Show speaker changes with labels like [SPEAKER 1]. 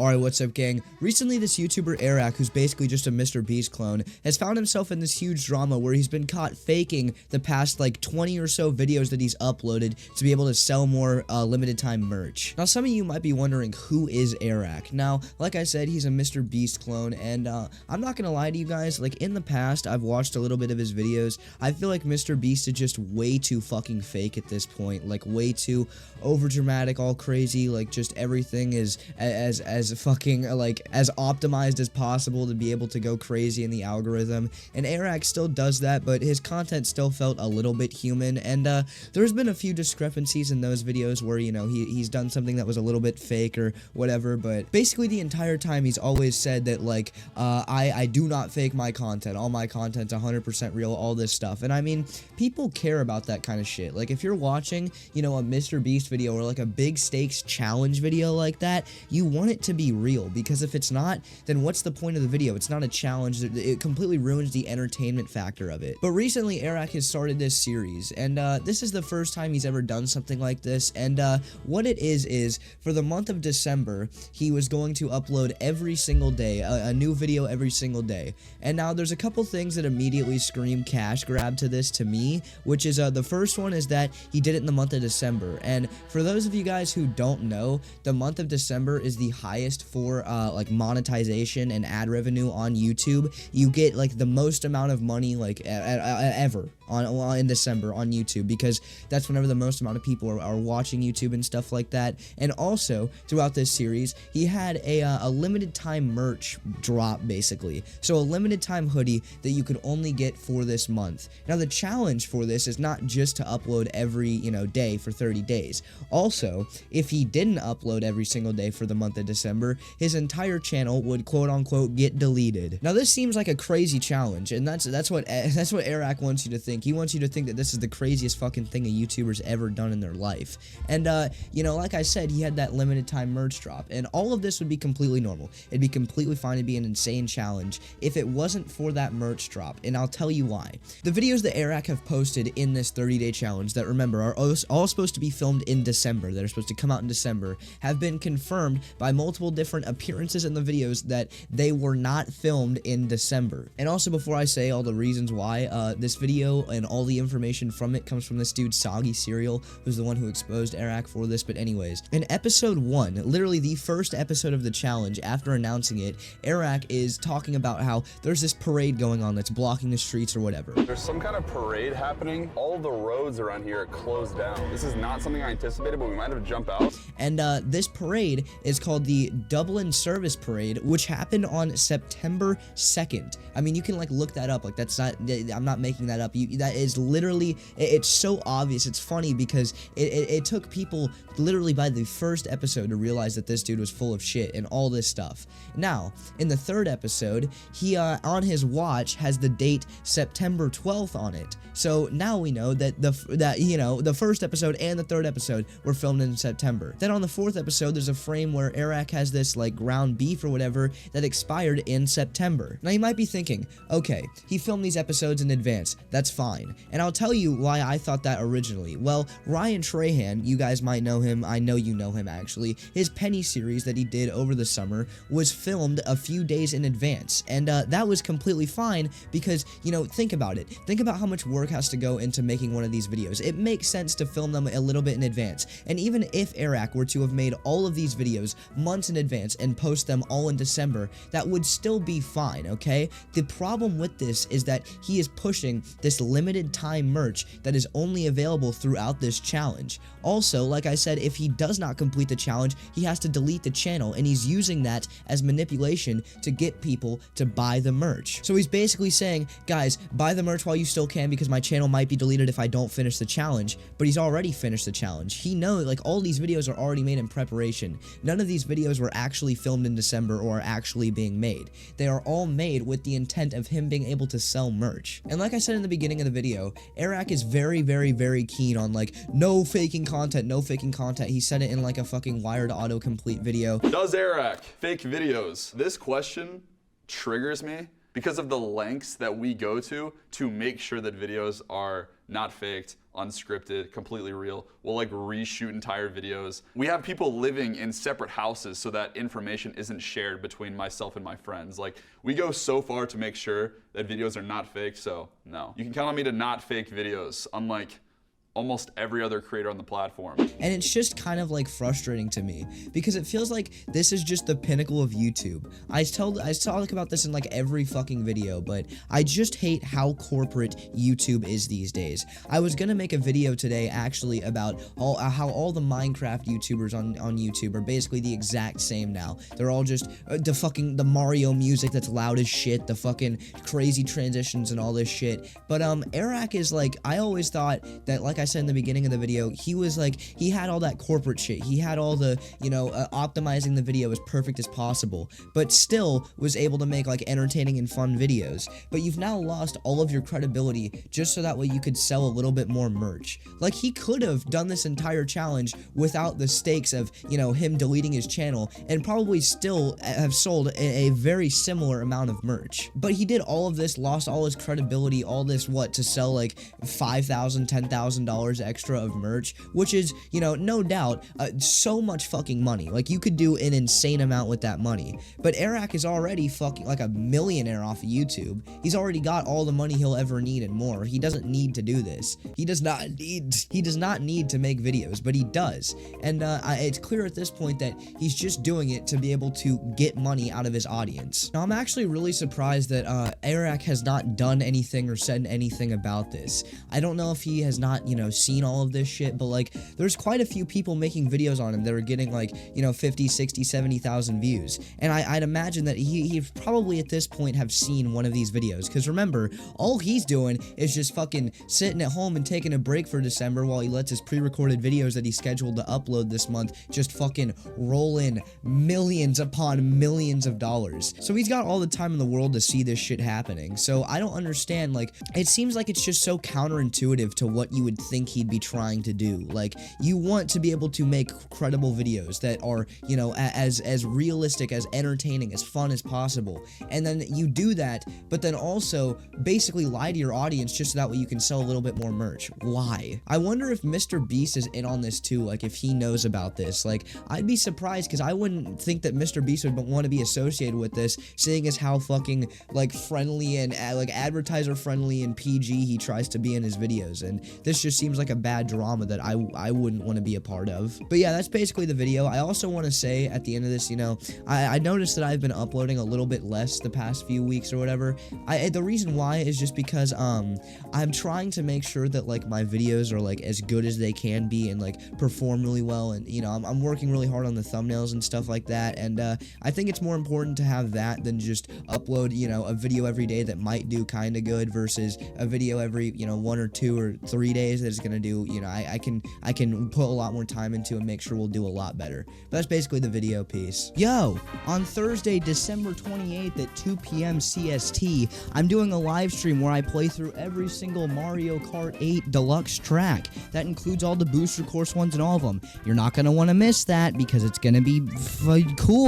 [SPEAKER 1] Alright, what's up, gang? Recently, this YouTuber Airrack, who's basically just a Mr. Beast clone, has found himself in this huge drama where he's been caught faking the past, like, 20 or so videos that he's uploaded to be able to sell more limited time merch. Now, some of you might be wondering, who is Airrack? Now, like I said, he's a Mr. Beast clone, and I'm not gonna lie to you guys, like, in the past, I've watched a little bit of his videos. I feel like Mr. Beast is just way too fucking fake at this point, like, way too overdramatic, all crazy, like, just everything is as fucking like as optimized as possible to be able to go crazy in the algorithm. And Airrack still does that, but his content still felt a little bit human, and there's been a few discrepancies in those videos where, you know, he's done something that was a little bit fake or whatever. But basically the entire time he's always said that, like, I do not fake my content, all my content's 100% real, all this stuff. And I mean, people care about that kind of shit. Like, if you're watching, you know, a Mr. Beast video or like a big stakes challenge video like that, you want it to be real, because if it's not, then what's the point of the video? It's not a challenge. It completely ruins the entertainment factor of it. But recently Airrack has started this series, and this is the first time he's ever done something like this. And what it is for the month of December, he was going to upload every single day, a new video every single day. And now there's a couple things that immediately scream cash grab to this to me, which is the first one is that he did it in the month of December. And for those of you guys who don't know, the month of December is the highest for like monetization and ad revenue on YouTube. You get like the most amount of money like ever in December on YouTube, because that's whenever the most amount of people are watching YouTube and stuff like that. And also throughout this series, he had a limited time merch drop, basically. So a limited time hoodie that you could only get for this month. Now the challenge for this is not just to upload every, you know, day for 30 days. Also, if he didn't upload every single day for the month of December, his entire channel would quote unquote get deleted. Now this seems like a crazy challenge, and that's what Airrack wants you to think. He wants you to think that this is the craziest fucking thing a YouTuber's ever done in their life. And you know, like I said, he had that limited time merch drop, and all of this would be completely normal. It'd be completely fine. It'd be an insane challenge if it wasn't for that merch drop, and I'll tell you why. The videos that Airrack have posted in this 30-day challenge, that, remember, are all supposed to be filmed in December, that are supposed to come out in December, have been confirmed by multiple different appearances in the videos that they were not filmed in December. And also, before I say all the reasons why, this video and all the information from it comes from this dude Soggy Cereal, who's the one who exposed Airrack for this. But anyways, in episode 1, literally the first episode of the challenge, after announcing it, Airrack is talking about how there's this parade going on that's blocking the streets or whatever.
[SPEAKER 2] There's some kind of parade happening. All the roads around here are closed down. This is not something I anticipated, but we might have jumped out.
[SPEAKER 1] And this parade is called the Dublin Service Parade, which happened on September 2nd. I mean, you can like look that up. Like, that's not, I'm not making that up. That is literally, it's so obvious. It's funny because it took people literally by the first episode to realize that this dude was full of shit and all this stuff. Now, in the third episode, he on his watch has the date September 12th on it. So now we know that the first episode and the third episode were filmed in September. Then on the fourth episode, there's a frame where Airrack has this like ground beef or whatever that expired in September. Now you might be thinking, okay, he filmed these episodes in advance. That's fine. And I'll tell you why I thought that originally. Well, Ryan Trahan, you guys might know him. I know you know him actually. His Penny series that he did over the summer was filmed a few days in advance. And that was completely fine because, you know, think about it. Think about how much work has to go into making one of these videos. It makes sense to film them a little bit in advance. And even if Airrack were to have made all of these videos months in advance and post them all in December, that would still be fine, okay? The problem with this is that he is pushing this limited time merch that is only available throughout this challenge. Also, like I said, if he does not complete the challenge, he has to delete the channel, and he's using that as manipulation to get people to buy the merch. So he's basically saying, guys, buy the merch while you still can because my channel might be deleted if I don't finish the challenge. But he's already finished the challenge. He knows, like, all these videos are already made in preparation. None of these videos were actually filmed in December or are actually being made. They are all made with the intent of him being able to sell merch. And like I said in the beginning of the video, Airrack is very, very, very keen on, like, no faking content, no faking content. He said it in like a fucking Wired autocomplete video.
[SPEAKER 2] Does Airrack fake videos? This question triggers me because of the lengths that we go to make sure that videos are not faked, unscripted, completely real. We'll like reshoot entire videos. We have people living in separate houses so that information isn't shared between myself and my friends. Like, we go so far to make sure that videos are not fake, so no. You can count on me to not fake videos, unlike almost every other creator on the platform.
[SPEAKER 1] And it's just kind of like frustrating to me because it feels like this is just the pinnacle of YouTube. I talk about this in like every fucking video, but I just hate how corporate YouTube is these days. I was gonna make a video today actually about how all the Minecraft YouTubers on YouTube are basically the exact same now. They're all just the Mario music that's loud as shit, the fucking crazy transitions and all this shit. But Airrack is like, I always thought that, like I said in the beginning of the video, he was like, he had all that corporate shit, he had all the, you know, optimizing the video as perfect as possible, but still was able to make like entertaining and fun videos. But you've now lost all of your credibility just so that way you could sell a little bit more merch. Like, he could have done this entire challenge without the stakes of, you know, him deleting his channel and probably still have sold a very similar amount of merch. But he did all of this, lost all his credibility, all this, to sell like $5,000, $10,000 extra of merch, which is, you know, no doubt so much fucking money. Like, you could do an insane amount with that money. But Airrack is already fucking like a millionaire off of YouTube. He's already got all the money he'll ever need and more. He doesn't need to do this. He does not need to make videos, but he does. And it's clear at this point that he's just doing it to be able to get money out of his audience. Now, I'm actually really surprised that Airrack has not done anything or said anything about this. I don't know if he has not, you know, seen all of this shit, but like, there's quite a few people making videos on him that are getting like, you know, 50, 60, 70,000 views. And I'd imagine that he probably at this point have seen one of these videos, because remember, all he's doing is just fucking sitting at home and taking a break for December while he lets his pre-recorded videos that he's scheduled to upload this month just fucking roll in millions upon millions of dollars. So he's got all the time in the world to see this shit happening. So I don't understand, like, it seems like it's just so counterintuitive to what you would think he'd be trying to do. Like, you want to be able to make credible videos that are, you know, as realistic, as entertaining, as fun as possible, and then you do that, but then also basically lie to your audience just so that way you can sell a little bit more merch. Why? I wonder if Mr. Beast is in on this too, like if he knows about this. Like, I'd be surprised, because I wouldn't think that Mr. Beast would want to be associated with this, seeing as how fucking like friendly and like advertiser friendly and PG he tries to be in his videos, and this just seems like a bad drama that I wouldn't want to be a part of. But yeah, that's basically the video. I also want to say at the end of this, you know, I noticed that I've been uploading a little bit less the past few weeks or whatever. The reason why is just because I'm trying to make sure that like my videos are like as good as they can be and like perform really well, and you know, I'm working really hard on the thumbnails and stuff like that, and I think it's more important to have that than just upload, you know, a video every day that might do kind of good versus a video every, you know, 1 or 2 or 3 days that's gonna do, you know, I can put a lot more time into and make sure we'll do a lot better. But that's basically the video piece. Yo, on Thursday, December 28th at 2 p.m. CST, I'm doing a live stream where I play through every single Mario Kart 8 Deluxe track. That includes all the booster course ones and all of them. You're not gonna want to miss that because it's gonna be cool.